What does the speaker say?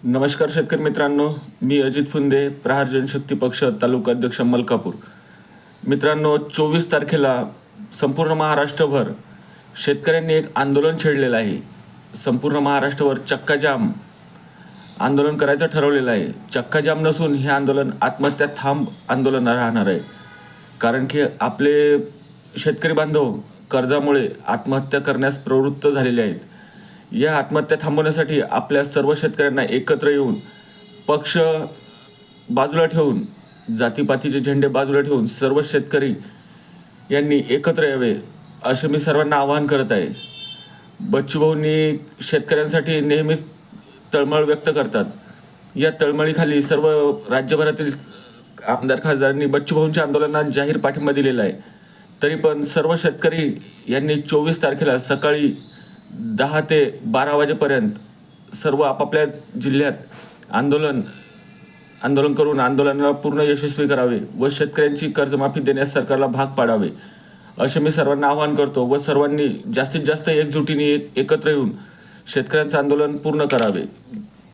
नमस्कार शेतकरी मित्रांनो, मी अजित फुंदे, प्रहार जनशक्ती पक्ष तालुका अध्यक्ष मलकापूर. मित्रांनो, 24 तारखेला संपूर्ण महाराष्ट्रभर शेतकऱ्यांनी एक आंदोलन छेडलेलं आहे. संपूर्ण महाराष्ट्रावर चक्काजाम आंदोलन करायचं ठरवलेलं आहे. चक्काजाम नसून हे आंदोलन आत्महत्या थांब आंदोलन राहणार आहे. कारण की आपले शेतकरी बांधव कर्जामुळे आत्महत्या करण्यास प्रवृत्त झालेले आहेत. या आत्महत्या थांबवण्यासाठी आपल्या सर्व शेतकऱ्यांना एकत्र येऊन पक्ष बाजूला ठेवून, जातीपातीचे झेंडे बाजूला ठेवून सर्व शेतकरी यांनी एकत्र यावे, असे मी सर्वांना आवाहन करत आहे. बच्चूभाऊंनी शेतकऱ्यांसाठी नेहमीच तळमळ व्यक्त करतात. या तळमळीखाली सर्व राज्यभरातील आमदार खासदारांनी बच्चूभाऊंच्या आंदोलनात जाहीर पाठिंबा दिलेला आहे. तरी पण सर्व शेतकरी यांनी 24 तारखेला सकाळी 10 ते 12 वाजेपर्यंत सर्व आपापल्या जिल्ह्यात आंदोलन करून आंदोलनाला पूर्ण यशस्वी करावे व शेतकऱ्यांची कर्जमाफी देण्यास सरकारला भाग पाडावे, असे मी सर्वांना आवाहन करतो. व सर्वांनी जास्तीत जास्त एकजुटीने एकत्र येऊन शेतकऱ्यांचं आंदोलन पूर्ण करावे.